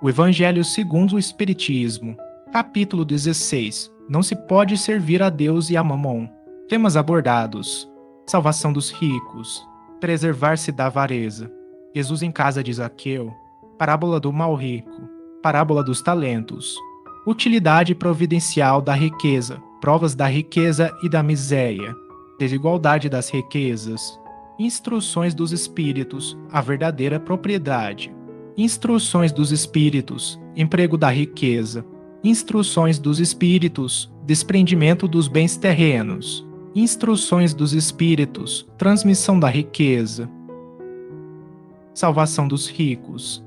O Evangelho segundo o Espiritismo, capítulo 16. Não se pode servir a Deus e a Mamon. Temas abordados: salvação dos ricos, preservar-se da avareza, Jesus em casa de Zaqueu, parábola do mal rico, parábola dos talentos, utilidade providencial da riqueza, provas da riqueza e da miséria, desigualdade das riquezas, instruções dos espíritos, a verdadeira propriedade, instruções dos espíritos, emprego da riqueza, instruções dos espíritos, desprendimento dos bens terrenos, instruções dos espíritos, transmissão da riqueza, salvação dos ricos.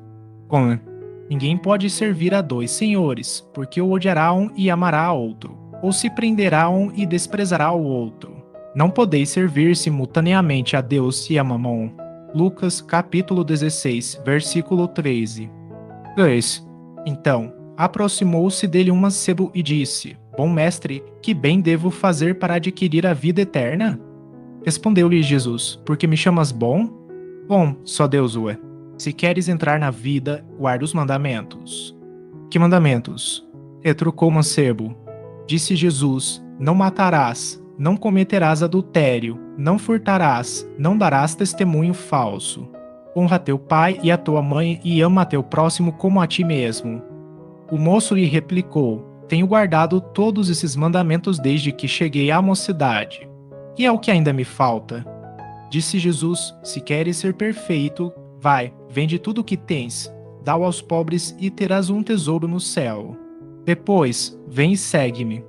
Ninguém pode servir a dois senhores, porque o odiará um e amará a outro, ou se prenderá um e desprezará o outro. Não podeis servir simultaneamente a Deus e a Mamon. Lucas, capítulo 16, versículo 13. 2. Então, aproximou-se dele um mancebo e disse: Bom mestre, que bem devo fazer para adquirir a vida eterna? Respondeu-lhe Jesus: Por que me chamas bom? Bom, só Deus o é. Se queres entrar na vida, guarda os mandamentos. Que mandamentos? Retrucou o mancebo. Disse Jesus: Não matarás, não cometerás adultério, não furtarás, não darás testemunho falso. Honra teu pai e a tua mãe e ama teu próximo como a ti mesmo. O moço lhe replicou: Tenho guardado todos esses mandamentos desde que cheguei à mocidade. E é o que ainda me falta. Disse Jesus: Se queres ser perfeito, vai, vende tudo o que tens, dá-o aos pobres e terás um tesouro no céu. Depois, vem e segue-me.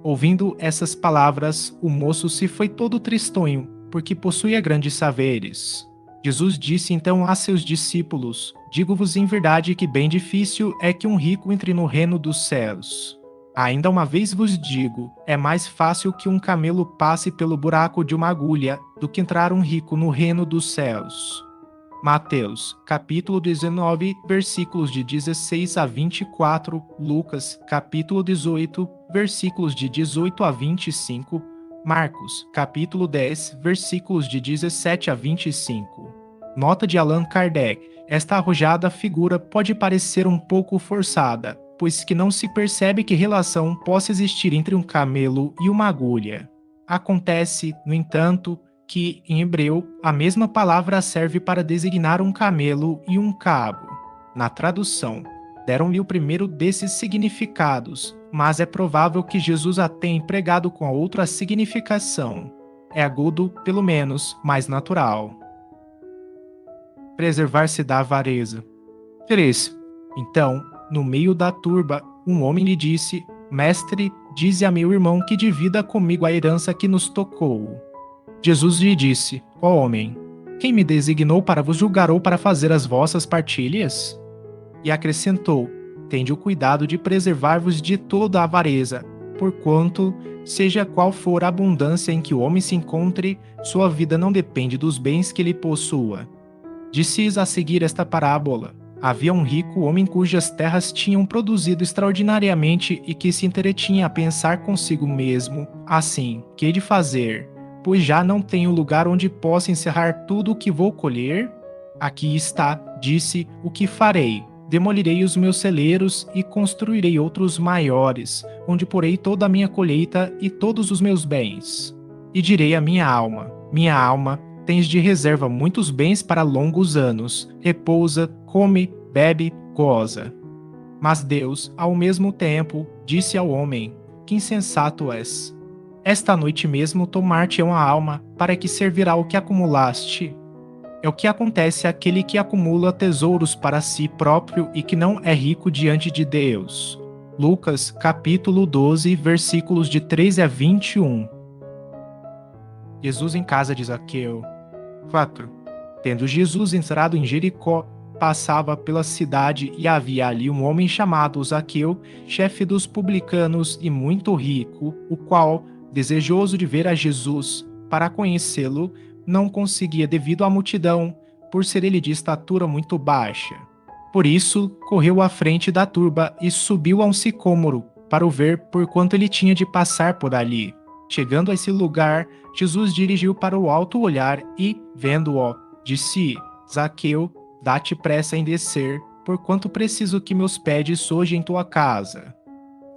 Ouvindo essas palavras, o moço se foi todo tristonho, porque possuía grandes saberes. Jesus disse então a seus discípulos: Digo-vos em verdade que bem difícil é que um rico entre no reino dos céus. Ainda uma vez vos digo, é mais fácil que um camelo passe pelo buraco de uma agulha do que entrar um rico no reino dos céus. Mateus, capítulo 19, versículos de 16 a 24, Lucas, capítulo 18, versículos de 18 a 25, Marcos, capítulo 10, versículos de 17 a 25. Nota de Allan Kardec: esta arrojada figura pode parecer um pouco forçada, pois que não se percebe que relação possa existir entre um camelo e uma agulha. Acontece, no entanto, que, em hebreu, a mesma palavra serve para designar um camelo e um cabo. Na tradução, deram-lhe o primeiro desses significados, mas é provável que Jesus a tenha empregado com a outra significação. É agudo, pelo menos, mais natural. Preservar-se da avareza. 3. Então, no meio da turba, um homem lhe disse: Mestre, dize a meu irmão que divida comigo a herança que nos tocou. Jesus lhe disse: Ó homem, quem me designou para vos julgar ou para fazer as vossas partilhas? E acrescentou: Tende o cuidado de preservar-vos de toda a avareza, porquanto, seja qual for a abundância em que o homem se encontre, sua vida não depende dos bens que ele possua. Disse-lhes a seguir esta parábola: Havia um rico homem cujas terras tinham produzido extraordinariamente e que se entretinha a pensar consigo mesmo, assim, que hei de fazer? Pois já não tenho lugar onde possa encerrar tudo o que vou colher? Aqui está, disse, o que farei. Demolirei os meus celeiros e construirei outros maiores, onde porei toda a minha colheita e todos os meus bens. E direi à minha alma, tens de reserva muitos bens para longos anos, repousa, come, bebe, goza. Mas Deus, ao mesmo tempo, disse ao homem: Que insensato és! Esta noite mesmo tomar-te-ão a alma, para que servirá o que acumulaste? É o que acontece àquele que acumula tesouros para si próprio e que não é rico diante de Deus. Lucas, capítulo 12, versículos de 13 a 21. Jesus em casa de Zaqueu. 4. Tendo Jesus entrado em Jericó, passava pela cidade e havia ali um homem chamado Zaqueu, chefe dos publicanos e muito rico, o qual, desejoso de ver a Jesus, para conhecê-lo, não conseguia devido à multidão, por ser ele de estatura muito baixa. Por isso, correu à frente da turba e subiu a um sicômoro, para o ver porquanto ele tinha de passar por ali. Chegando a esse lugar, Jesus dirigiu para o alto o olhar e, vendo-o, disse: Zaqueu, dá-te pressa em descer, porquanto preciso que me hospedes hoje em tua casa.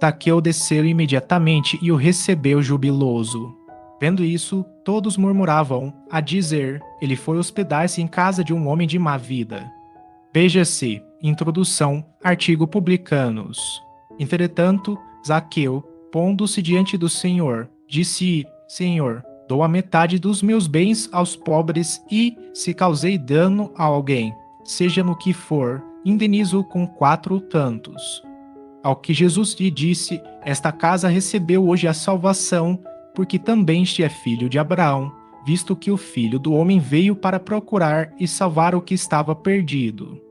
Zaqueu desceu imediatamente e o recebeu jubiloso. Vendo isso, todos murmuravam, a dizer, ele foi hospedar-se em casa de um homem de má vida. Veja-se, introdução, artigo publicanos. Entretanto, Zaqueu, pondo-se diante do Senhor, disse, Senhor, dou a metade dos meus bens aos pobres e, se causei dano a alguém, seja no que for, indenizo com 4 tantos. Ao que Jesus lhe disse, esta casa recebeu hoje a salvação, porque também este é filho de Abraão, visto que o Filho do Homem veio para procurar e salvar o que estava perdido.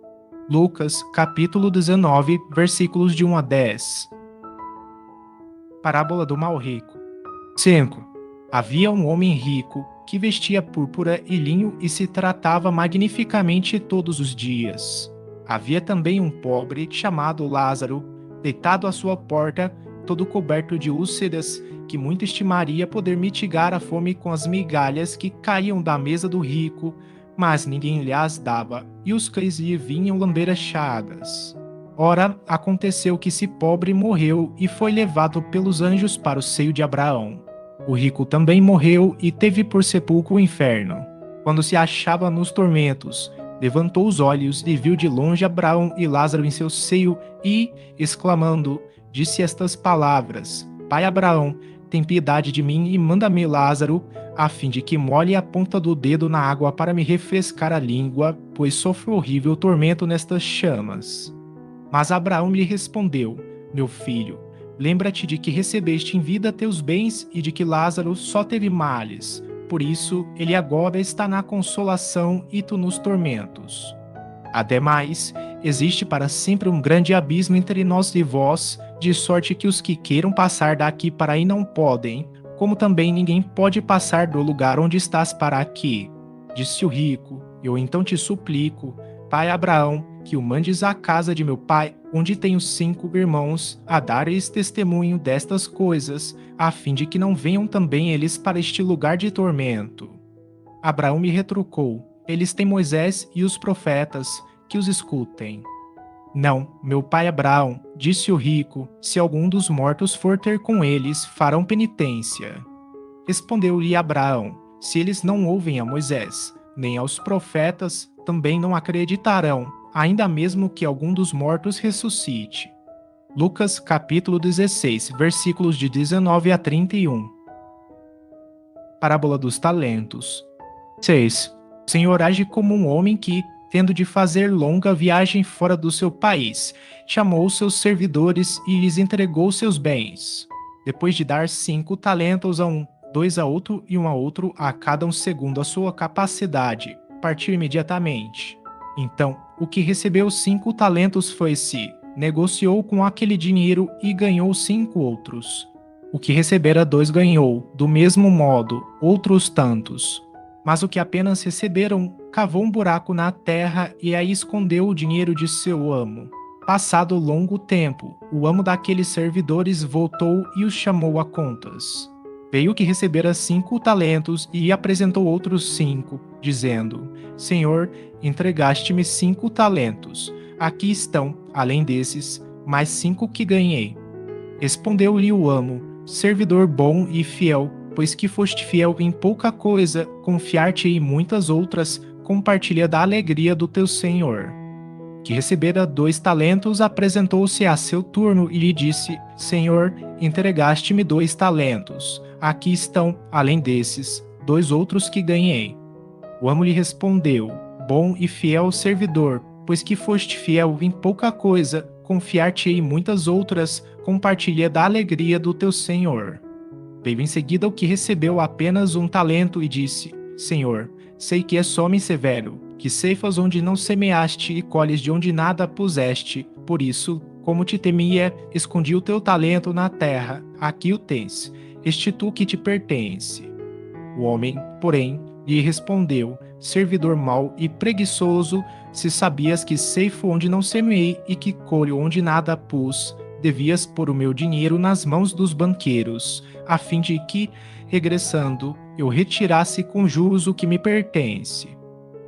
Lucas, capítulo 19, versículos de 1 a 10. Parábola do mal rico. 5. Havia um homem rico que vestia púrpura e linho e se tratava magnificamente todos os dias. Havia também um pobre chamado Lázaro, deitado à sua porta, todo coberto de úlceras, que muito estimaria poder mitigar a fome com as migalhas que caíam da mesa do rico, mas ninguém lhe as dava, e os cães lhe vinham lamber as chagas. Ora, aconteceu que esse pobre morreu e foi levado pelos anjos para o seio de Abraão. O rico também morreu e teve por sepulcro o inferno. Quando se achava nos tormentos, levantou os olhos e viu de longe Abraão e Lázaro em seu seio e, exclamando, disse estas palavras: Pai Abraão, tem piedade de mim e manda-me Lázaro, a fim de que molhe a ponta do dedo na água para me refrescar a língua, pois sofro horrível tormento nestas chamas. Mas Abraão lhe respondeu: Meu filho, lembra-te de que recebeste em vida teus bens e de que Lázaro só teve males. Por isso, ele agora está na consolação e tu nos tormentos. Ademais, existe para sempre um grande abismo entre nós e vós, de sorte que os que queiram passar daqui para aí não podem, como também ninguém pode passar do lugar onde estás para aqui. Disse o rico: Eu então te suplico, pai Abraão, que o mandes à casa de meu pai, onde tenho 5 irmãos, a dar-lhes testemunho destas coisas, a fim de que não venham também eles para este lugar de tormento. Abraão me retrucou: Eles têm Moisés e os profetas, que os escutem. Não, meu pai Abraão, disse o rico, se algum dos mortos for ter com eles, farão penitência. Respondeu-lhe Abraão: Se eles não ouvem a Moisés, nem aos profetas, também não acreditarão, ainda mesmo que algum dos mortos ressuscite. Lucas capítulo 16, versículos de 19 a 31. Parábola dos talentos. 6. O Senhor age como um homem que, tendo de fazer longa viagem fora do seu país, chamou seus servidores e lhes entregou seus bens. Depois de dar 5 talentos a um, 2 a outro e 1 a outro, a cada um segundo a sua capacidade, partiu imediatamente. Então, o que recebeu 5 talentos foi-se, negociou com aquele dinheiro e ganhou 5 outros. O que recebera 2 ganhou, do mesmo modo, outros tantos. Mas o que apenas receberam, cavou um buraco na terra e aí escondeu o dinheiro de seu amo. Passado longo tempo, o amo daqueles servidores voltou e os chamou a contas. Veio o que recebera 5 talentos e apresentou outros 5, dizendo: Senhor, entregaste-me 5 talentos. Aqui estão, além desses, mais 5 que ganhei. Respondeu-lhe o amo: Servidor bom e fiel, pois que foste fiel em pouca coisa, confiar-te em muitas outras, compartilha da alegria do teu senhor. Que recebera 2 talentos, apresentou-se a seu turno e lhe disse: Senhor, entregaste-me 2 talentos. Aqui estão, além desses, 2 outros que ganhei. O amo lhe respondeu: Bom e fiel servidor, pois que foste fiel em pouca coisa, confiar-te em muitas outras, compartilha da alegria do teu senhor. Veio em seguida o que recebeu apenas 1 talento e disse: Senhor, sei que és homem severo, que ceifas onde não semeaste e colhes de onde nada puseste. Por isso, como te temia, escondi o teu talento na terra. Aqui o tens. Restitui o que te pertence. O homem, porém, lhe respondeu: Servidor mau e preguiçoso, se sabias que ceifo onde não semeei e que colho onde nada pus, devias pôr o meu dinheiro nas mãos dos banqueiros, a fim de que, regressando, eu retirasse com juros o que me pertence.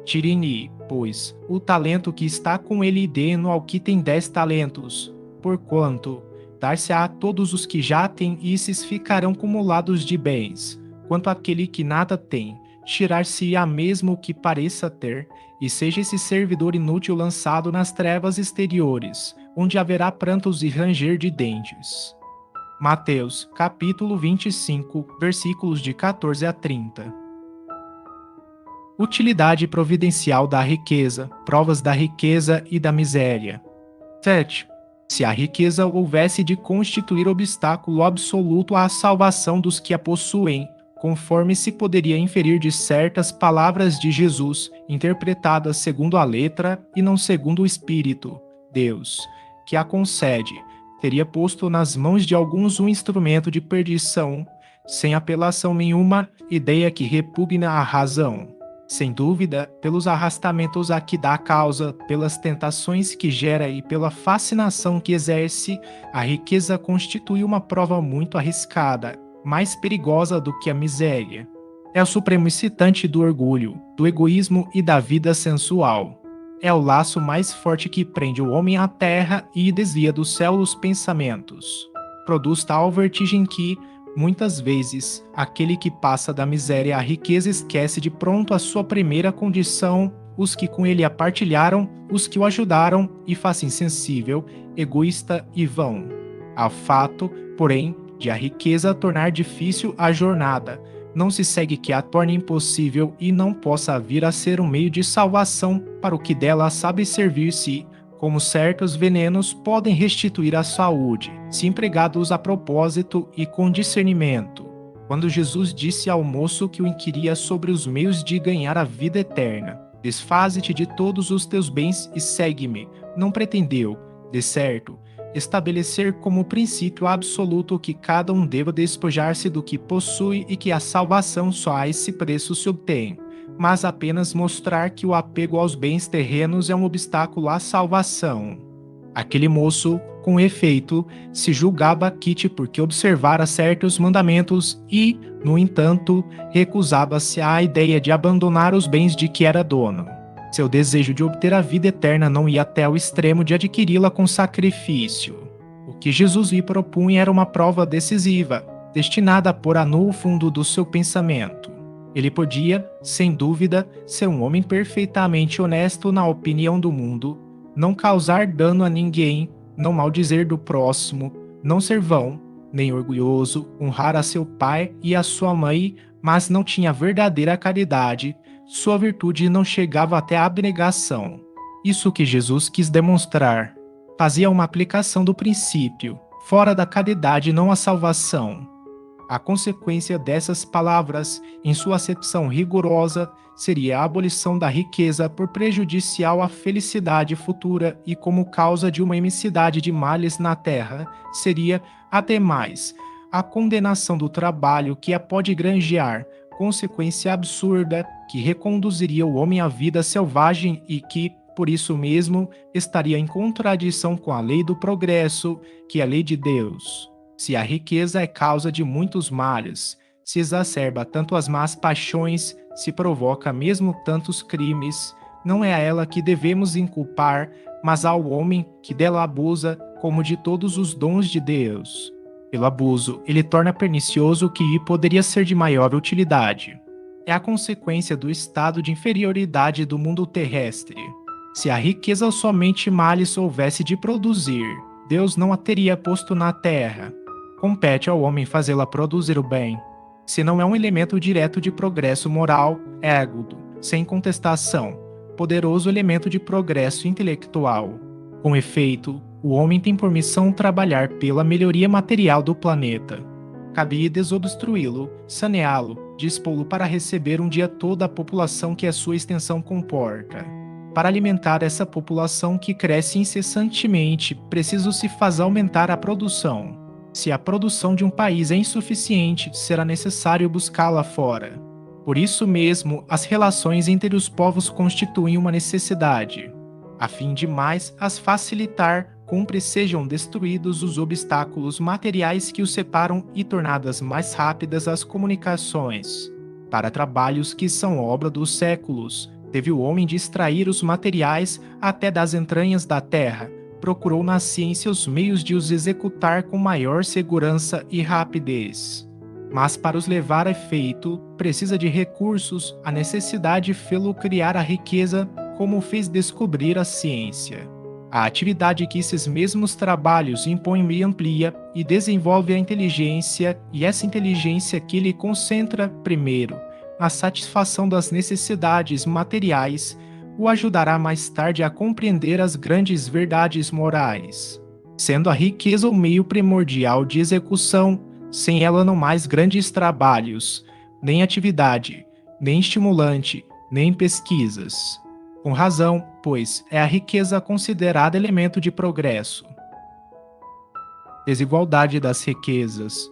Tire-lhe, pois, o talento que está com ele e dê-no ao que tem 10 talentos. Porquanto, dar-se-á a todos os que já têm, e esses ficarão acumulados de bens. Quanto àquele que nada tem, tirar-se-á mesmo o que pareça ter, e seja esse servidor inútil lançado nas trevas exteriores, onde haverá prantos e ranger de dentes. Mateus, capítulo 25, versículos de 14 a 30. Utilidade providencial da riqueza, provas da riqueza e da miséria. 7. Se a riqueza houvesse de constituir obstáculo absoluto à salvação dos que a possuem, conforme se poderia inferir de certas palavras de Jesus, interpretadas segundo a letra e não segundo o Espírito, Deus, que a concede, teria posto nas mãos de alguns um instrumento de perdição, sem apelação nenhuma, ideia que repugna à razão. Sem dúvida, pelos arrastamentos a que dá causa, pelas tentações que gera e pela fascinação que exerce, a riqueza constitui uma prova muito arriscada, mais perigosa do que a miséria. É o supremo excitante do orgulho, do egoísmo e da vida sensual. É o laço mais forte que prende o homem à terra e desvia do céu os pensamentos. Produz tal vertigem que, muitas vezes, aquele que passa da miséria à riqueza esquece de pronto a sua primeira condição, os que com ele a partilharam, os que o ajudaram, e faz insensível, egoísta e vão. Há fato, porém, de a riqueza tornar difícil a jornada. Não se segue que a torne impossível e não possa vir a ser um meio de salvação para o que dela sabe servir-se, como certos venenos podem restituir a saúde, se empregados a propósito e com discernimento. Quando Jesus disse ao moço que o inquiria sobre os meios de ganhar a vida eterna, desfaze-te de todos os teus bens e segue-me, não pretendeu, de certo, estabelecer como princípio absoluto que cada um deva despojar-se do que possui e que a salvação só a esse preço se obtém, mas apenas mostrar que o apego aos bens terrenos é um obstáculo à salvação. Aquele moço, com efeito, se julgava quite porque observara certos mandamentos e, no entanto, recusava-se à ideia de abandonar os bens de que era dono. Seu desejo de obter a vida eterna não ia até o extremo de adquiri-la com sacrifício. O que Jesus lhe propunha era uma prova decisiva, destinada a pôr a nu o fundo do seu pensamento. Ele podia, sem dúvida, ser um homem perfeitamente honesto na opinião do mundo, não causar dano a ninguém, não maldizer do próximo, não ser vão, nem orgulhoso, honrar a seu pai e a sua mãe, mas não tinha verdadeira caridade, sua virtude não chegava até a abnegação. Isso que Jesus quis demonstrar. Fazia uma aplicação do princípio, fora da caridade não a salvação. A consequência dessas palavras, em sua acepção rigorosa, seria a abolição da riqueza por prejudicial à felicidade futura e como causa de uma imensidade de males na terra, seria, ademais, a condenação do trabalho que a pode granjear, consequência absurda que reconduziria o homem à vida selvagem e que, por isso mesmo, estaria em contradição com a lei do progresso, que é a lei de Deus. Se a riqueza é causa de muitos males, se exacerba tanto as más paixões, se provoca mesmo tantos crimes, não é a ela que devemos inculpar, mas ao homem que dela abusa, como de todos os dons de Deus. Pelo abuso, ele torna pernicioso o que poderia ser de maior utilidade. É a consequência do estado de inferioridade do mundo terrestre. Se a riqueza somente males houvesse de produzir, Deus não a teria posto na terra. Compete ao homem fazê-la produzir o bem. Se não é um elemento direto de progresso moral, ergo, sem contestação, poderoso elemento de progresso intelectual. Com efeito, o homem tem por missão trabalhar pela melhoria material do planeta. Cabia desobstruí-lo, saneá-lo, dispô-lo para receber um dia toda a população que a sua extensão comporta. Para alimentar essa população que cresce incessantemente, preciso se fazer aumentar a produção. Se a produção de um país é insuficiente, será necessário buscá-la fora. Por isso mesmo, as relações entre os povos constituem uma necessidade. A fim de mais as facilitar, cumpre sejam destruídos os obstáculos materiais que os separam e tornadas mais rápidas as comunicações. Para trabalhos que são obra dos séculos, teve o homem de extrair os materiais até das entranhas da terra, procurou na ciência os meios de os executar com maior segurança e rapidez. Mas para os levar a efeito, precisa de recursos, a necessidade fê-lo criar a riqueza, como fez descobrir a ciência. A atividade que esses mesmos trabalhos impõem e amplia e desenvolve a inteligência, e essa inteligência que lhe concentra, primeiro, a satisfação das necessidades materiais, o ajudará mais tarde a compreender as grandes verdades morais. Sendo a riqueza o meio primordial de execução, sem ela não mais grandes trabalhos, nem atividade, nem estimulante, nem pesquisas. Com razão, pois, é a riqueza considerada elemento de progresso. Desigualdade das riquezas.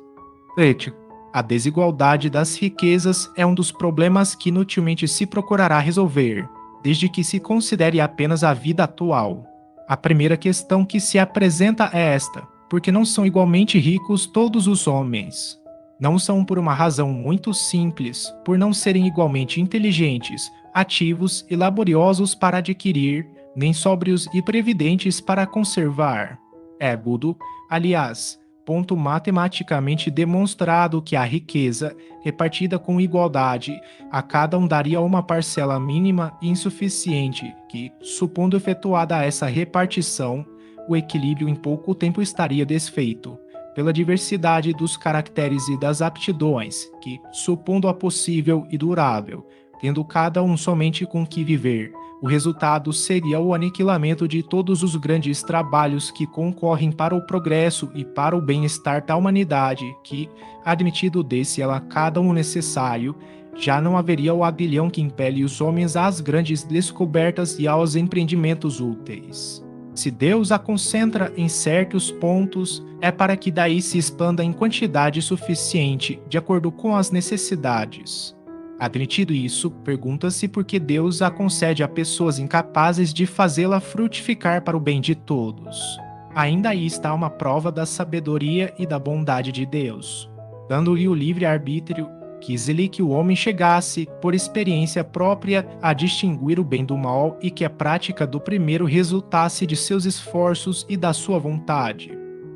A desigualdade das riquezas é um dos problemas que inutilmente se procurará resolver, desde que se considere apenas a vida atual. A primeira questão que se apresenta é esta: porque não são igualmente ricos todos os homens? Não são por uma razão muito simples, por não serem igualmente inteligentes, ativos e laboriosos para adquirir, nem sóbrios e previdentes para conservar. É Budo, aliás, ponto matematicamente demonstrado que a riqueza, repartida com igualdade, a cada um daria uma parcela mínima e insuficiente que, supondo efetuada essa repartição, o equilíbrio em pouco tempo estaria desfeito, pela diversidade dos caracteres e das aptidões, que, supondo-a possível e durável, tendo cada um somente com que viver, o resultado seria o aniquilamento de todos os grandes trabalhos que concorrem para o progresso e para o bem-estar da humanidade, que, admitido desse ela cada um necessário, já não haveria o aguilhão que impele os homens às grandes descobertas e aos empreendimentos úteis. Se Deus a concentra em certos pontos, é para que daí se expanda em quantidade suficiente, de acordo com as necessidades. Admitido isso, pergunta-se por que Deus a concede a pessoas incapazes de fazê-la frutificar para o bem de todos. Ainda aí está uma prova da sabedoria e da bondade de Deus. Dando-lhe o livre-arbítrio, quis-lhe que o homem chegasse, por experiência própria, a distinguir o bem do mal e que a prática do primeiro resultasse de seus esforços e da sua vontade.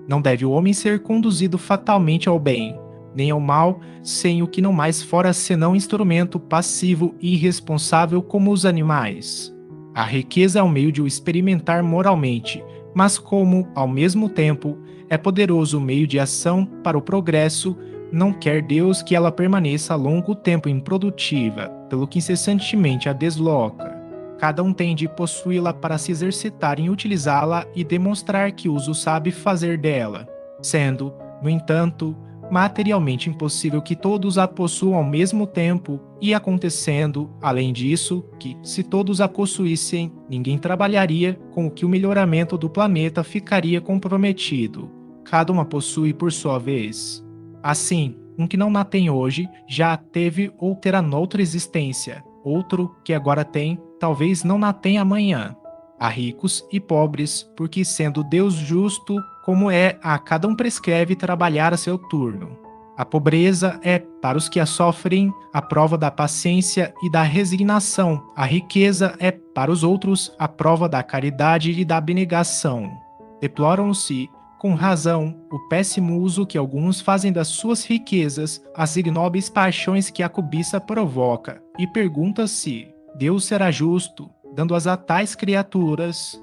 Não deve o homem ser conduzido fatalmente ao bem, nem ao mal, sem o que não mais fora senão instrumento passivo e irresponsável como os animais. A riqueza é um meio de o experimentar moralmente, mas como, ao mesmo tempo, é poderoso meio de ação para o progresso, não quer Deus que ela permaneça longo tempo improdutiva, pelo que incessantemente a desloca. Cada um tem de possuí-la para se exercitar em utilizá-la e demonstrar que uso sabe fazer dela, sendo, no entanto, materialmente impossível que todos a possuam ao mesmo tempo, e acontecendo, além disso, que, se todos a possuíssem, ninguém trabalharia, com o que o melhoramento do planeta ficaria comprometido. Cada uma possui por sua vez. Assim, um que não a tem hoje, já a teve ou terá noutra existência. Outro, que agora tem, talvez não a tenha amanhã. Há ricos e pobres, porque sendo Deus justo, como é, a cada um prescreve trabalhar a seu turno. A pobreza é, para os que a sofrem, a prova da paciência e da resignação. A riqueza é, para os outros, a prova da caridade e da abnegação. Deploram-se, com razão, o péssimo uso que alguns fazem das suas riquezas, as ignóbeis paixões que a cobiça provoca, e pergunta-se: Deus será justo, dando-as a tais criaturas?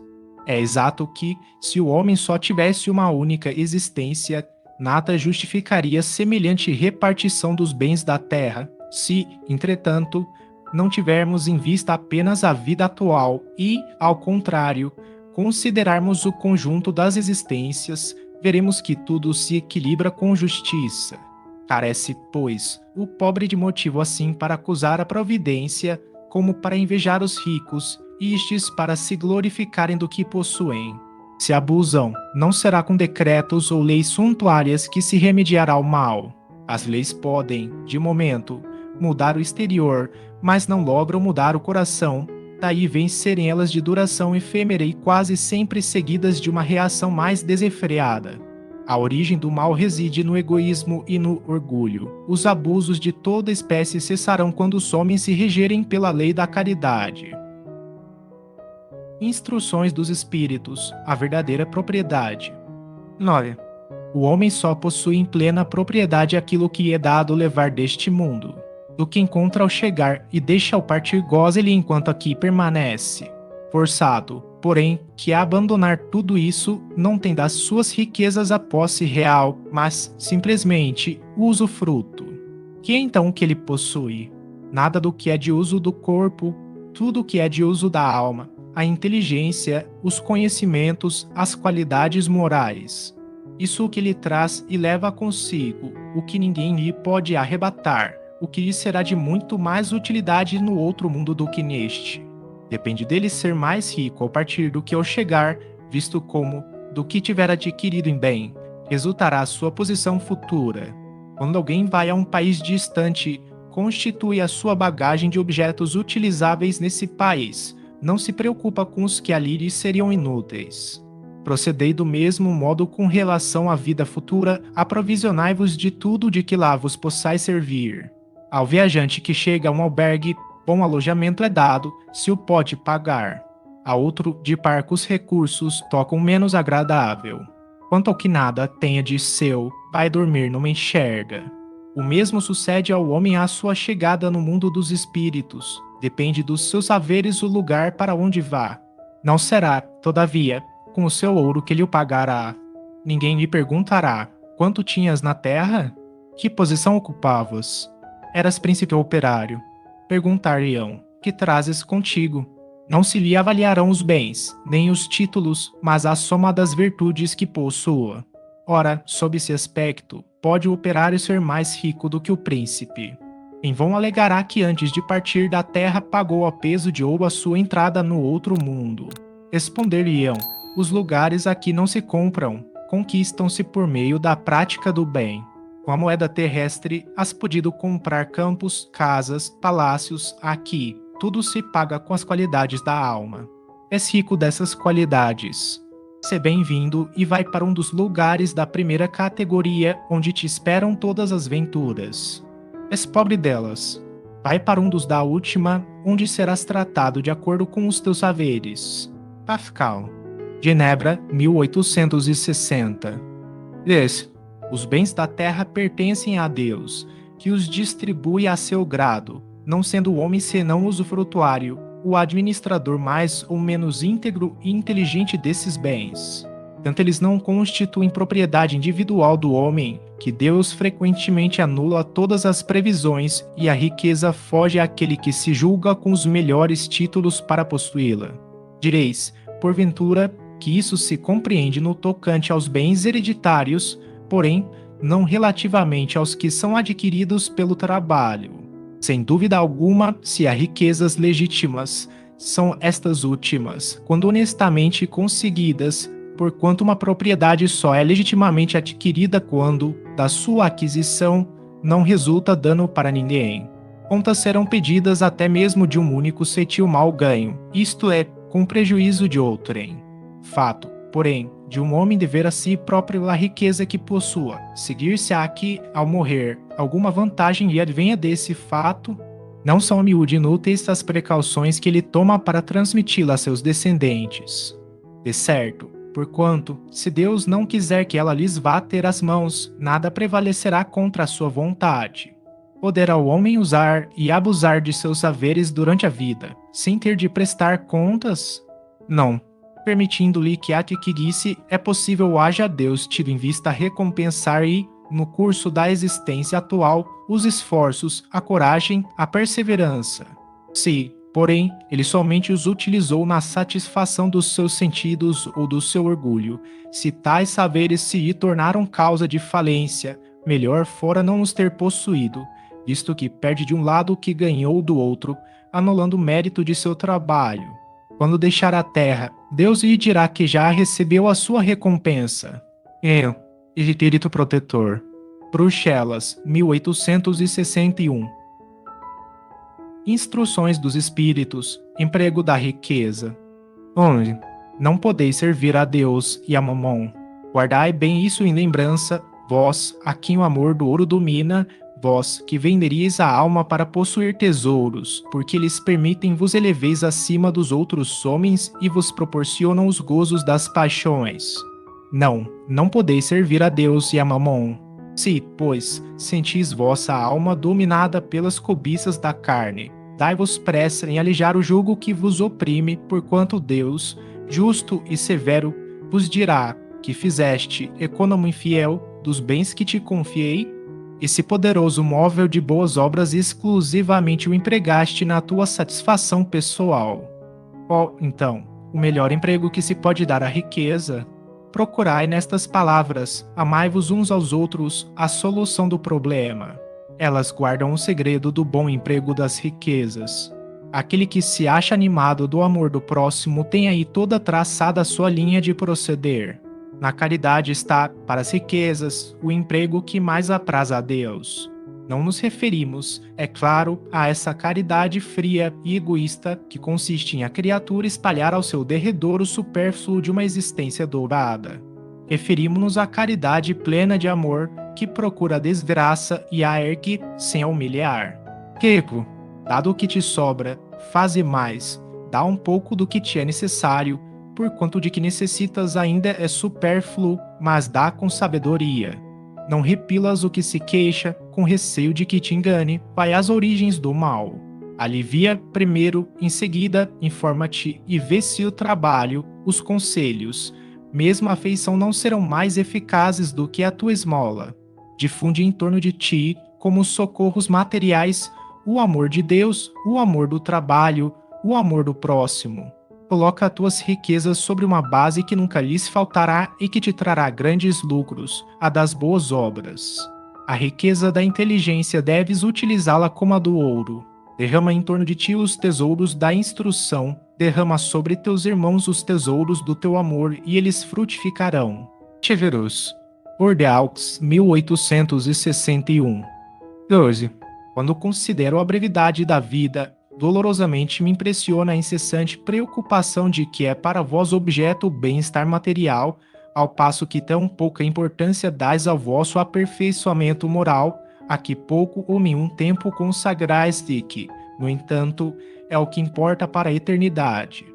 É exato que, se o homem só tivesse uma única existência, nada justificaria semelhante repartição dos bens da terra. Se, entretanto, não tivermos em vista apenas a vida atual e, ao contrário, considerarmos o conjunto das existências, veremos que tudo se equilibra com justiça. Carece, pois, o pobre de motivo assim para acusar a providência, como para invejar os ricos, e estes para se glorificarem do que possuem. Se abusam, não será com decretos ou leis suntuárias que se remediará ao mal. As leis podem, de momento, mudar o exterior, mas não logram mudar o coração. Daí vêm serem elas de duração efêmera e quase sempre seguidas de uma reação mais desenfreada. A origem do mal reside no egoísmo e no orgulho. Os abusos de toda espécie cessarão quando os homens se regerem pela lei da caridade. Instruções dos espíritos, a verdadeira propriedade. 9. O homem só possui em plena propriedade aquilo que é dado levar deste mundo. Do que encontra ao chegar e deixa ao partir goza-lhe enquanto aqui permanece. Forçado, porém, que a abandonar tudo isso, não tem das suas riquezas a posse real, mas, simplesmente, o usufruto. Que é então o que ele possui? Nada do que é de uso do corpo, tudo o que é de uso da alma, a inteligência, os conhecimentos, as qualidades morais. Isso o que lhe traz e leva consigo, o que ninguém lhe pode arrebatar, o que lhe será de muito mais utilidade no outro mundo do que neste. Depende dele ser mais rico ao partir do que ao chegar, visto como, do que tiver adquirido em bem, resultará a sua posição futura. Quando alguém vai a um país distante, constitui a sua bagagem de objetos utilizáveis nesse país, não se preocupa com os que ali lhe seriam inúteis. Procedei do mesmo modo com relação à vida futura, aprovisionai-vos de tudo de que lá vos possais servir. Ao viajante que chega a um albergue, bom alojamento é dado, se o pode pagar. A outro, de parcos recursos, toca um menos agradável. Quanto ao que nada tenha de seu, vai dormir numa enxerga. O mesmo sucede ao homem à sua chegada no mundo dos espíritos. Depende dos seus haveres o lugar para onde vá. Não será, todavia, com o seu ouro que lhe o pagará. Ninguém lhe perguntará, quanto tinhas na terra? Que posição ocupavas? Eras príncipe ou operário? Perguntar-lhe-ão, que trazes contigo? Não se lhe avaliarão os bens, nem os títulos, mas a soma das virtudes que possua. Ora, sob esse aspecto, pode o operário ser mais rico do que o príncipe. Em vão alegará que antes de partir da terra pagou a peso de ouro a sua entrada no outro mundo. Responder-lhe-ão, os lugares aqui não se compram, conquistam-se por meio da prática do bem. Com a moeda terrestre, has podido comprar campos, casas, palácios, aqui. Tudo se paga com as qualidades da alma. És rico dessas qualidades. Sê bem-vindo e vai para um dos lugares da primeira categoria onde te esperam todas as venturas. És pobre delas. Vai para um dos da última, onde serás tratado de acordo com os teus haveres. Pascal. Genebra, 1860. Os bens da terra pertencem a Deus, que os distribui a seu grado, não sendo o homem senão usufrutuário, o administrador mais ou menos íntegro e inteligente desses bens. Tanto eles não constituem propriedade individual do homem, que Deus frequentemente anula todas as previsões e a riqueza foge àquele que se julga com os melhores títulos para possuí-la. Direis, porventura, que isso se compreende no tocante aos bens hereditários, porém, não relativamente aos que são adquiridos pelo trabalho. Sem dúvida alguma, se há riquezas legítimas, são estas últimas, quando honestamente conseguidas, porquanto uma propriedade só é legitimamente adquirida quando, da sua aquisição, não resulta dano para ninguém. Contas serão pedidas até mesmo de um único cetil mal ganho, isto é, com prejuízo de outrem. Fato, porém, de um homem dever a si próprio a riqueza que possua, seguir-se-á que, ao morrer, alguma vantagem lhe advenha desse fato, não são a miúde inúteis as precauções que ele toma para transmiti-la a seus descendentes. De certo, porquanto, se Deus não quiser que ela lhes vá ter as mãos, nada prevalecerá contra a sua vontade. Poderá o homem usar e abusar de seus haveres durante a vida, sem ter de prestar contas? Não. Permitindo-lhe que adquirisse, é possível haja Deus tido em vista recompensar e, no curso da existência atual, os esforços, a coragem, a perseverança. Se, porém, ele somente os utilizou na satisfação dos seus sentidos ou do seu orgulho, se tais saberes se lhe tornaram causa de falência, melhor fora não os ter possuído, visto que perde de um lado o que ganhou do outro, anulando o mérito de seu trabalho. Quando deixar a terra, Deus lhe dirá que já recebeu a sua recompensa. Espírito Protetor. Bruxelas, 1861. Instruções dos Espíritos. Emprego da riqueza. 11. Não podeis servir a Deus e a Mamon. Guardai bem isso em lembrança, vós, a quem o amor do ouro domina, vós que venderíeis a alma para possuir tesouros, porque eles permitem vos eleveis acima dos outros homens e vos proporcionam os gozos das paixões. Não, não podeis servir a Deus e a Mamon. Se, pois, sentis vossa alma dominada pelas cobiças da carne, dai-vos pressa em alijar o jugo que vos oprime, porquanto Deus, justo e severo, vos dirá que fizeste, econômico infiel, dos bens que te confiei. Esse poderoso móvel de boas obras exclusivamente o empregaste na tua satisfação pessoal. Qual, então, o melhor emprego que se pode dar à riqueza? Procurai nestas palavras, amai-vos uns aos outros, a solução do problema. Elas guardam o segredo do bom emprego das riquezas. Aquele que se acha animado do amor do próximo tem aí toda traçada a sua linha de proceder. Na caridade está, para as riquezas, o emprego que mais apraz a Deus. Não nos referimos, é claro, a essa caridade fria e egoísta que consiste em a criatura espalhar ao seu derredor o supérfluo de uma existência dourada. Referimos-nos à caridade plena de amor que procura a desgraça e a ergue sem a humilhar. Rico, dado o que te sobra, faze mais, dá um pouco do que te é necessário, por quanto de que necessitas ainda é supérfluo, mas dá com sabedoria. Não repilas o que se queixa, com receio de que te engane, vai às origens do mal. Alivia primeiro, em seguida, informa-te e vê se o trabalho, os conselhos, mesmo a afeição não serão mais eficazes do que a tua esmola. Difunde em torno de ti, como os socorros materiais, o amor de Deus, o amor do trabalho, o amor do próximo. Coloca as tuas riquezas sobre uma base que nunca lhes faltará e que te trará grandes lucros, a das boas obras. A riqueza da inteligência deves utilizá-la como a do ouro. Derrama em torno de ti os tesouros da instrução, derrama sobre teus irmãos os tesouros do teu amor e eles frutificarão. Cheverus, Bordeaux, 1861. 12. Quando considero a brevidade da vida, dolorosamente me impressiona a incessante preocupação de que é para vós objeto o bem-estar material, ao passo que tão pouca importância dais ao vosso aperfeiçoamento moral, a que pouco ou nenhum tempo consagrais e que, no entanto, é o que importa para a eternidade.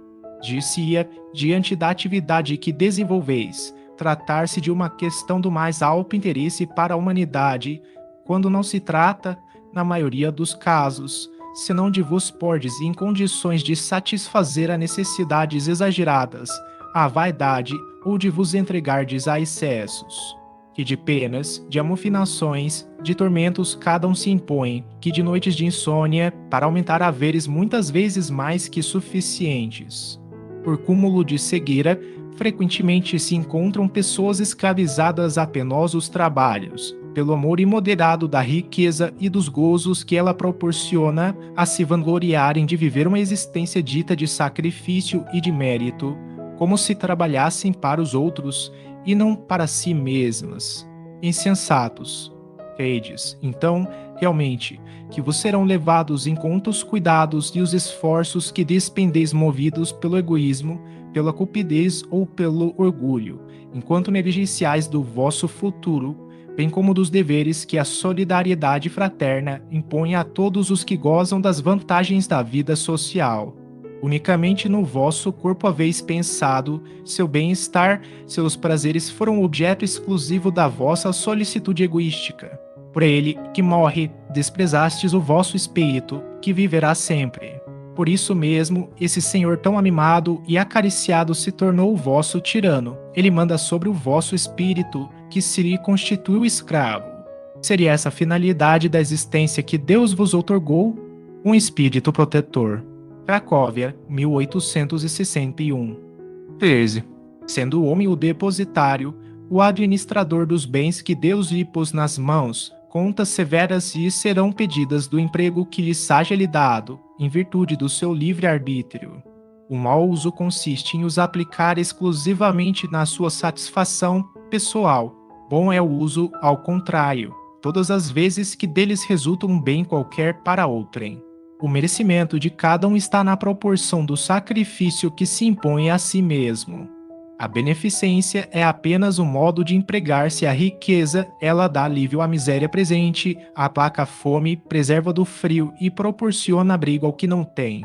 Dir-se-ia, diante da atividade que desenvolveis, tratar-se de uma questão do mais alto interesse para a humanidade, quando não se trata, na maioria dos casos, senão de vos pordes em condições de satisfazer a necessidades exageradas, a vaidade ou de vos entregardes a excessos. Que de penas, de amofinações, de tormentos cada um se impõe, que de noites de insônia, para aumentar haveres muitas vezes mais que suficientes. Por cúmulo de cegueira, frequentemente se encontram pessoas escravizadas a penosos trabalhos, pelo amor imoderado da riqueza e dos gozos que ela proporciona, a se vangloriarem de viver uma existência dita de sacrifício e de mérito, como se trabalhassem para os outros e não para si mesmas. Insensatos. Credes, então, realmente, que vos serão levados em conta os cuidados e os esforços que despendeis movidos pelo egoísmo, pela cupidez ou pelo orgulho, enquanto negligenciais do vosso futuro, bem como dos deveres que a solidariedade fraterna impõe a todos os que gozam das vantagens da vida social. Unicamente no vosso corpo haveis pensado, seu bem-estar, seus prazeres foram objeto exclusivo da vossa solicitude egoística. Por ele, que morre, desprezastes o vosso espírito, que viverá sempre. Por isso mesmo, esse senhor tão amimado e acariciado se tornou o vosso tirano. Ele manda sobre o vosso espírito, que se lhe constituiu escravo. Seria essa a finalidade da existência que Deus vos outorgou? Um espírito protetor. Cracóvia, 1861. 13. Sendo o homem o depositário, o administrador dos bens que Deus lhe pôs nas mãos, contas severas lhe serão pedidas do emprego que lhe seja-lhe dado, em virtude do seu livre-arbítrio. O mau uso consiste em os aplicar exclusivamente na sua satisfação pessoal. Bom é o uso ao contrário, todas as vezes que deles resulta um bem qualquer para outrem. O merecimento de cada um está na proporção do sacrifício que se impõe a si mesmo. A beneficência é apenas um modo de empregar-se a riqueza, ela dá alívio à miséria presente, aplaca a fome, preserva do frio e proporciona abrigo ao que não tem.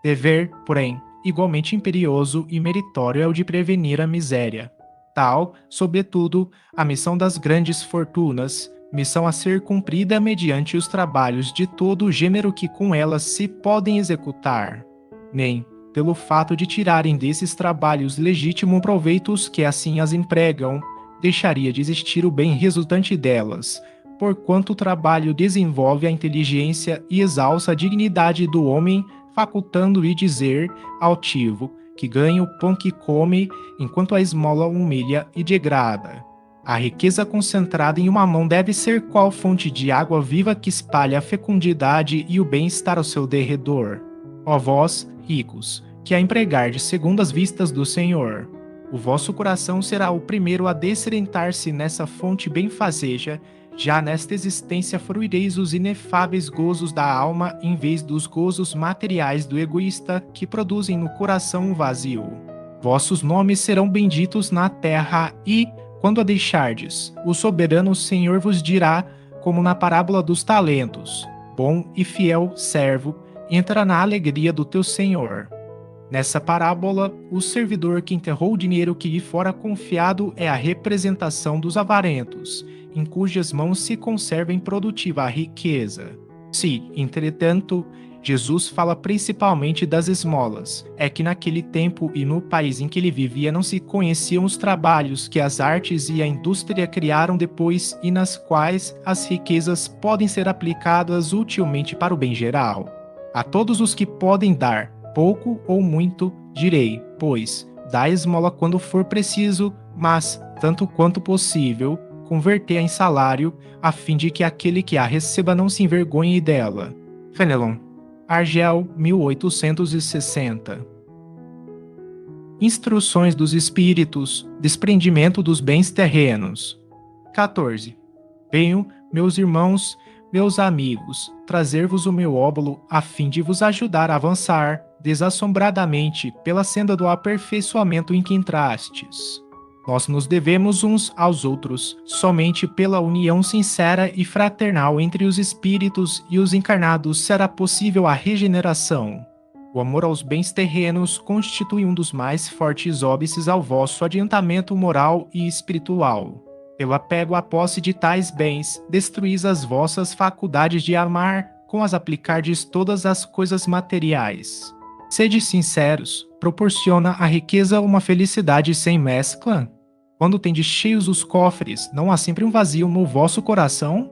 Dever, porém, igualmente imperioso e meritório é o de prevenir a miséria. Tal, sobretudo, a missão das grandes fortunas, missão a ser cumprida mediante os trabalhos de todo o gênero que com elas se podem executar. Nem, pelo fato de tirarem desses trabalhos legítimo proveitos que assim as empregam, deixaria de existir o bem resultante delas, porquanto o trabalho desenvolve a inteligência e exalça a dignidade do homem, facultando-lhe dizer, altivo, que ganha o pão que come, enquanto a esmola humilha e degrada. A riqueza concentrada em uma mão deve ser qual fonte de água viva que espalha a fecundidade e o bem-estar ao seu derredor. Ó vós, ricos, que a empregardes segundo as vistas do Senhor, o vosso coração será o primeiro a desserentar-se nessa fonte benfazeja, já nesta existência fruireis os inefáveis gozos da alma em vez dos gozos materiais do egoísta que produzem no coração um vazio. Vossos nomes serão benditos na terra e, quando a deixardes, o soberano Senhor vos dirá, como na parábola dos talentos: bom e fiel servo, entra na alegria do teu Senhor. Nessa parábola, o servidor que enterrou o dinheiro que lhe fora confiado é a representação dos avarentos, em cujas mãos se conserva improdutiva a riqueza. Se, entretanto, Jesus fala principalmente das esmolas, é que naquele tempo e no país em que ele vivia não se conheciam os trabalhos que as artes e a indústria criaram depois e nas quais as riquezas podem ser aplicadas utilmente para o bem geral. A todos os que podem dar, pouco ou muito, direi, pois, dá esmola quando for preciso, mas, tanto quanto possível, converter-a em salário, a fim de que aquele que a receba não se envergonhe dela. Fenelon, Argel, 1860. Instruções dos espíritos, desprendimento dos bens terrenos. 14. Venho, meus irmãos, meus amigos, trazer-vos o meu óbolo a fim de vos ajudar a avançar desassombradamente pela senda do aperfeiçoamento em que entrastes. Nós nos devemos uns aos outros somente pela união sincera e fraternal entre os espíritos e os encarnados será possível a regeneração. O amor aos bens terrenos constitui um dos mais fortes óbices ao vosso adiantamento moral e espiritual. Pelo apego à posse de tais bens, destruís as vossas faculdades de amar com as aplicardes todas as coisas materiais. Sede sinceros, proporciona a riqueza uma felicidade sem mescla? Quando tendes cheios os cofres, não há sempre um vazio no vosso coração?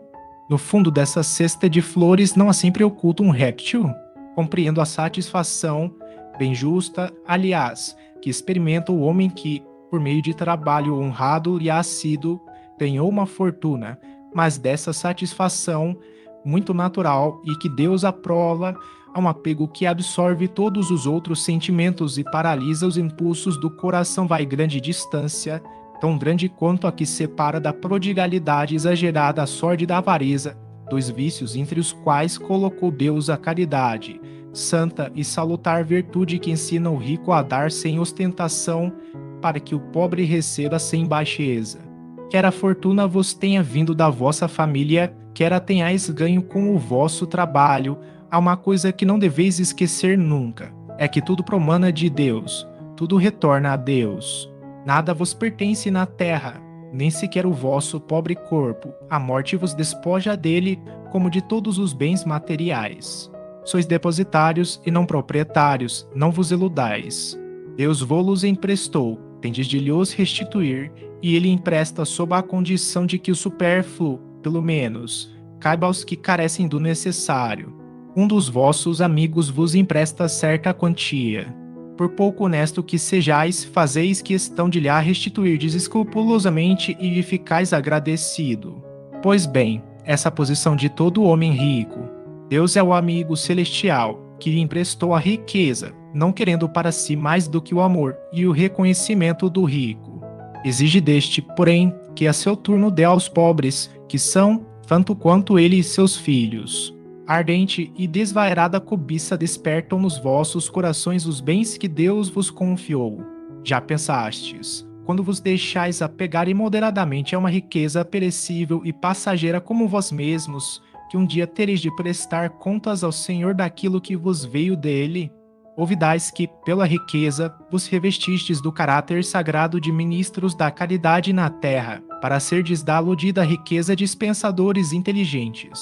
No fundo dessa cesta de flores não há sempre oculto um réptil? Compreendo a satisfação, bem justa, aliás, que experimenta o homem que, por meio de trabalho honrado e assíduo, ganhou uma fortuna, mas dessa satisfação, muito natural e que Deus aprova, há um apego que absorve todos os outros sentimentos e paralisa os impulsos do coração vai grande distância, tão grande quanto a que separa da prodigalidade exagerada a sórdida avareza, dois vícios entre os quais colocou Deus a caridade, santa e salutar virtude que ensina o rico a dar sem ostentação, para que o pobre receba sem baixeza. Quer a fortuna vos tenha vindo da vossa família, quer a tenhais ganho com o vosso trabalho, há uma coisa que não deveis esquecer nunca, é que tudo promana de Deus, tudo retorna a Deus. Nada vos pertence na terra, nem sequer o vosso pobre corpo, a morte vos despoja dele, como de todos os bens materiais. Sois depositários e não proprietários, não vos iludais. Deus vô-los emprestou, tendes de lhos restituir, e ele empresta sob a condição de que o supérfluo, pelo menos, caiba aos que carecem do necessário. Um dos vossos amigos vos empresta certa quantia. Por pouco honesto que sejais, fazeis questão de lhe restituir escrupulosamente e lhe ficais agradecido. Pois bem, essa posição de todo homem rico. Deus é o amigo celestial, que lhe emprestou a riqueza, não querendo para si mais do que o amor e o reconhecimento do rico. Exige deste, porém, que a seu turno dê aos pobres, que são, tanto quanto ele e seus filhos. Ardente e desvairada cobiça despertam nos vossos corações os bens que Deus vos confiou. Já pensastes, quando vos deixais apegar imoderadamente a uma riqueza perecível e passageira como vós mesmos, que um dia tereis de prestar contas ao Senhor daquilo que vos veio dele? Ouvidais que, pela riqueza, vos revestistes do caráter sagrado de ministros da caridade na terra, para serdes da aludida riqueza dispensadores inteligentes.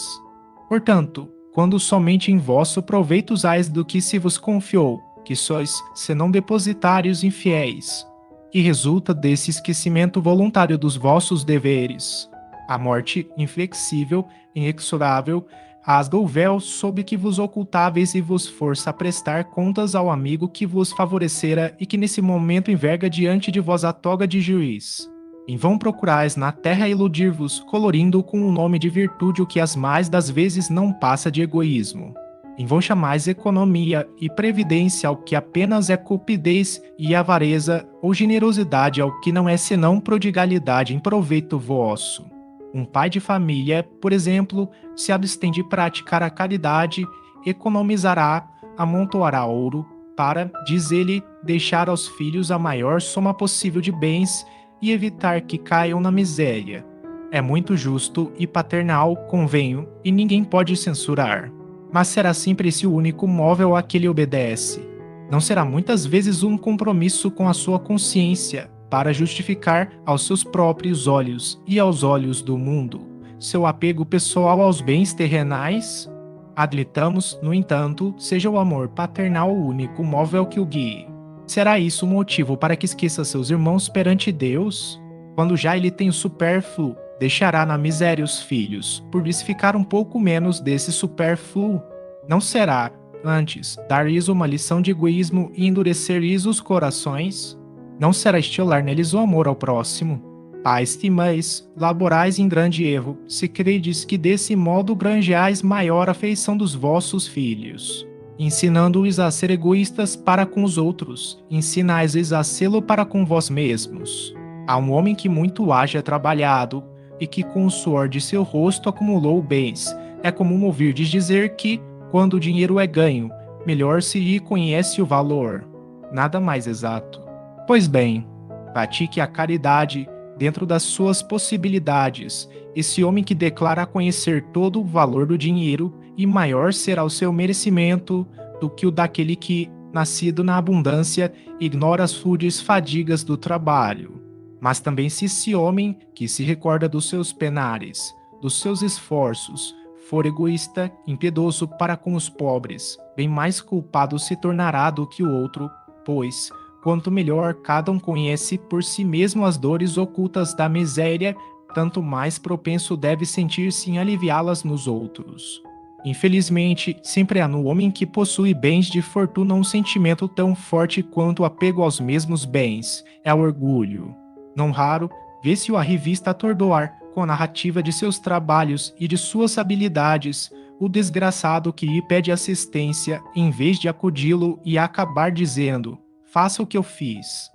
Portanto, quando somente em vosso proveito usais do que se vos confiou, que sois, senão depositários infiéis, que resulta desse esquecimento voluntário dos vossos deveres. A morte, inflexível, inexorável, rasga o véu sob que vos ocultáveis e vos força a prestar contas ao amigo que vos favorecera e que nesse momento enverga diante de vós a toga de juiz. Em vão procurais na terra iludir-vos, colorindo com o nome de virtude o que as mais das vezes não passa de egoísmo. Em vão chamais economia e previdência ao que apenas é cupidez e avareza, ou generosidade ao que não é senão prodigalidade em proveito vosso. Um pai de família, por exemplo, se abstém de praticar a caridade, economizará, amontoará ouro, para, diz ele, deixar aos filhos a maior soma possível de bens e evitar que caiam na miséria. É muito justo e paternal, convenho, e ninguém pode censurar. Mas será sempre esse o único móvel a que ele obedece? Não será muitas vezes um compromisso com a sua consciência, para justificar aos seus próprios olhos e aos olhos do mundo seu apego pessoal aos bens terrenais? Admitamos, no entanto, seja o amor paternal o único móvel que o guie. Será isso um motivo para que esqueça seus irmãos perante Deus? Quando já ele tem o supérfluo, deixará na miséria os filhos, por lhes ficar um pouco menos desse supérfluo? Não será, antes, dar-lhes uma lição de egoísmo e endurecer-lhes os corações? Não será estilar neles o amor ao próximo? Pais e mães, laborais em grande erro, se credes que desse modo granjeais maior afeição dos vossos filhos. Ensinando-os a ser egoístas para com os outros, ensinais-lhes a sê-lo para com vós mesmos. Há um homem que muito haja trabalhado, e que com o suor de seu rosto acumulou bens. É comum ouvirdes dizer que, quando o dinheiro é ganho, melhor se lhe conhece o valor. Nada mais exato. Pois bem, pratique a caridade dentro das suas possibilidades. Esse homem que declara conhecer todo o valor do dinheiro, e maior será o seu merecimento do que o daquele que, nascido na abundância, ignora as rudes fadigas do trabalho. Mas também se esse homem, que se recorda dos seus penares, dos seus esforços, for egoísta, impiedoso para com os pobres, bem mais culpado se tornará do que o outro, pois, quanto melhor cada um conhece por si mesmo as dores ocultas da miséria, tanto mais propenso deve sentir-se em aliviá-las nos outros. Infelizmente, sempre há no homem que possui bens de fortuna um sentimento tão forte quanto o apego aos mesmos bens, é o orgulho. Não raro, vê-se-o a revista atordoar, com a narrativa de seus trabalhos e de suas habilidades, o desgraçado que lhe pede assistência, em vez de acudi-lo e acabar dizendo: faça o que eu fiz.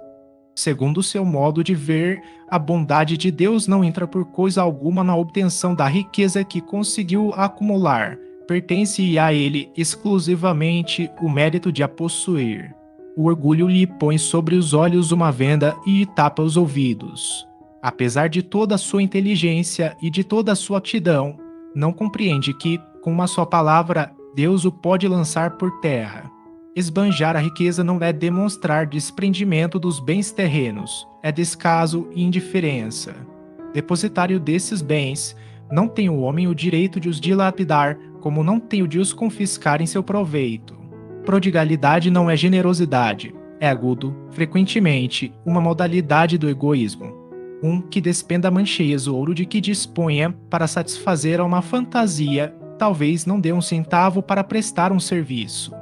Segundo o seu modo de ver, a bondade de Deus não entra por coisa alguma na obtenção da riqueza que conseguiu acumular. Pertence a ele exclusivamente o mérito de a possuir. O orgulho lhe põe sobre os olhos uma venda e lhe tapa os ouvidos. Apesar de toda a sua inteligência e de toda a sua aptidão, não compreende que, com uma só palavra, Deus o pode lançar por terra. Esbanjar a riqueza não é demonstrar desprendimento dos bens terrenos, é descaso e indiferença. Depositário desses bens, não tem o homem o direito de os dilapidar, como não tem o de os confiscar em seu proveito. Prodigalidade não é generosidade, é agudo, frequentemente, uma modalidade do egoísmo. Um que despenda mancheias o ouro de que disponha para satisfazer a uma fantasia, talvez não dê um centavo para prestar um serviço.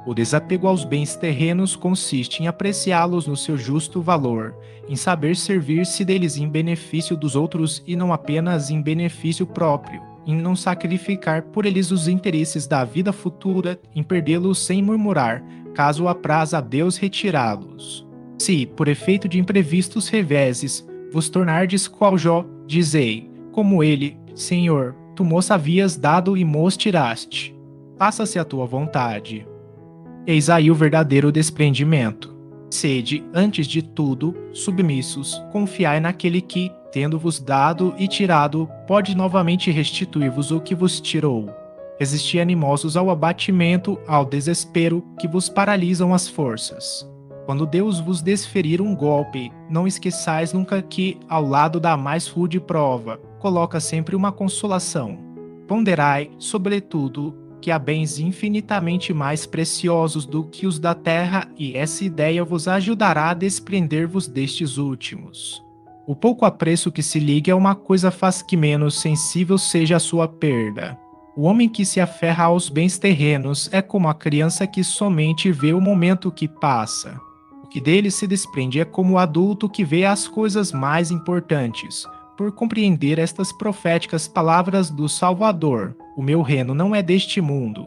O desapego aos bens terrenos consiste em apreciá-los no seu justo valor, em saber servir-se deles em benefício dos outros e não apenas em benefício próprio, em não sacrificar por eles os interesses da vida futura, em perdê-los sem murmurar, caso apraz a Deus retirá-los. Se, por efeito de imprevistos reveses, vos tornardes qual Jó, dizei, como ele, Senhor, tu moço havias dado e mos tiraste. Faça-se a tua vontade. Eis aí o verdadeiro desprendimento. Sede, antes de tudo, submissos, confiai naquele que, tendo-vos dado e tirado, pode novamente restituir-vos o que vos tirou. Resisti animosos ao abatimento, ao desespero, que vos paralisam as forças. Quando Deus vos desferir um golpe, não esqueçais nunca que, ao lado da mais rude prova, coloca sempre uma consolação. Ponderai, sobretudo, que há bens infinitamente mais preciosos do que os da terra, e essa ideia vos ajudará a desprender-vos destes últimos. O pouco apreço que se liga a uma coisa faz que menos sensível seja a sua perda. O homem que se aferra aos bens terrenos é como a criança que somente vê o momento que passa. O que dele se desprende é como o adulto que vê as coisas mais importantes. Por compreender estas proféticas palavras do Salvador, o meu reino não é deste mundo.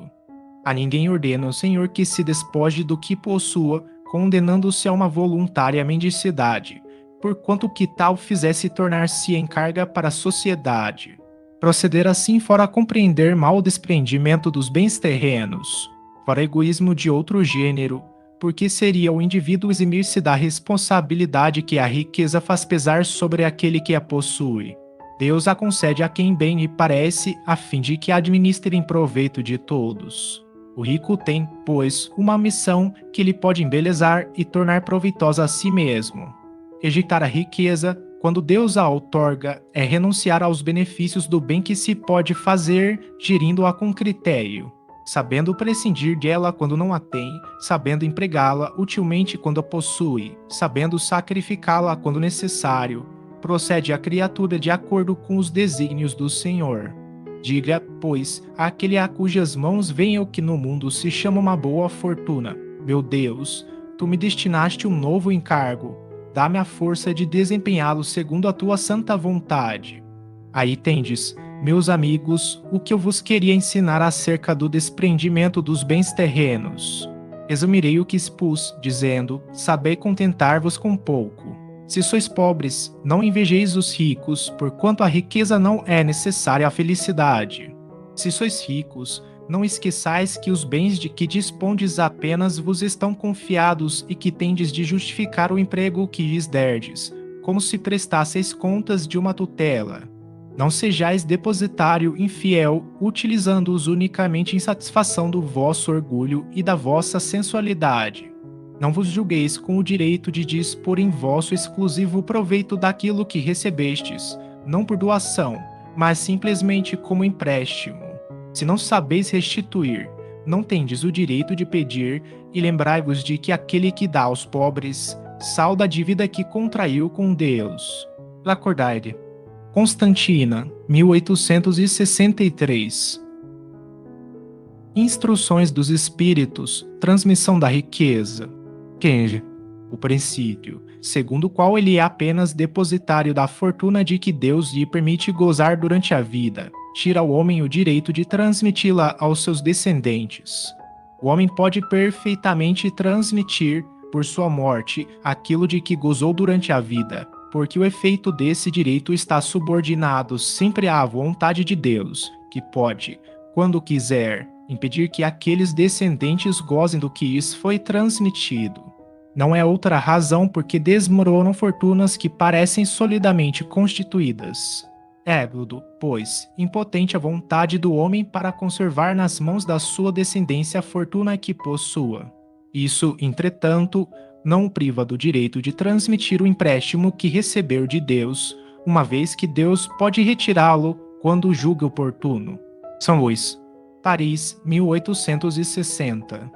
A ninguém ordena o Senhor que se despoje do que possua, condenando-se a uma voluntária mendicidade, porquanto que tal fizesse tornar-se em carga para a sociedade. Proceder assim fora compreender mal o desprendimento dos bens terrenos, fora egoísmo de outro gênero, porque seria o indivíduo eximir-se da responsabilidade que a riqueza faz pesar sobre aquele que a possui. Deus a concede a quem bem lhe parece, a fim de que administre em proveito de todos. O rico tem, pois, uma missão que lhe pode embelezar e tornar proveitosa a si mesmo. Rejeitar a riqueza, quando Deus a outorga, é renunciar aos benefícios do bem que se pode fazer, gerindo-a com critério, sabendo prescindir dela quando não a tem, sabendo empregá-la utilmente quando a possui, sabendo sacrificá-la quando necessário. Procede a criatura de acordo com os desígnios do Senhor. Diga, pois, àquele a cujas mãos vem o que no mundo se chama uma boa fortuna: meu Deus, tu me destinaste um novo encargo. Dá-me a força de desempenhá-lo segundo a tua santa vontade. Aí tendes, meus amigos, o que eu vos queria ensinar acerca do desprendimento dos bens terrenos. Resumirei o que expus, dizendo: sabei contentar-vos com pouco. Se sois pobres, não invejeis os ricos, porquanto a riqueza não é necessária à felicidade. Se sois ricos, não esqueçais que os bens de que dispondes apenas vos estão confiados e que tendes de justificar o emprego que lhes derdes, como se prestasseis contas de uma tutela. Não sejais depositário infiel, utilizando-os unicamente em satisfação do vosso orgulho e da vossa sensualidade. Não vos julgueis com o direito de dispor em vosso exclusivo proveito daquilo que recebestes, não por doação, mas simplesmente como empréstimo. Se não sabeis restituir, não tendes o direito de pedir, e lembrai-vos de que aquele que dá aos pobres salda a dívida que contraiu com Deus. Lacordaire. Constantina, 1863. Instruções dos Espíritos, transmissão da riqueza. Kenji. O princípio, segundo o qual ele é apenas depositário da fortuna de que Deus lhe permite gozar durante a vida, tira ao homem o direito de transmiti-la aos seus descendentes. O homem pode perfeitamente transmitir, por sua morte, aquilo de que gozou durante a vida, porque o efeito desse direito está subordinado sempre à vontade de Deus, que pode, quando quiser, impedir que aqueles descendentes gozem do que lhes foi transmitido. Não é outra razão porque desmoronam fortunas que parecem solidamente constituídas. Éblodo, pois, impotente a vontade do homem para conservar nas mãos da sua descendência a fortuna que possua. Isso, entretanto, não o priva do direito de transmitir o empréstimo que recebeu de Deus, uma vez que Deus pode retirá-lo quando julga oportuno. São Luís, Paris, 1860.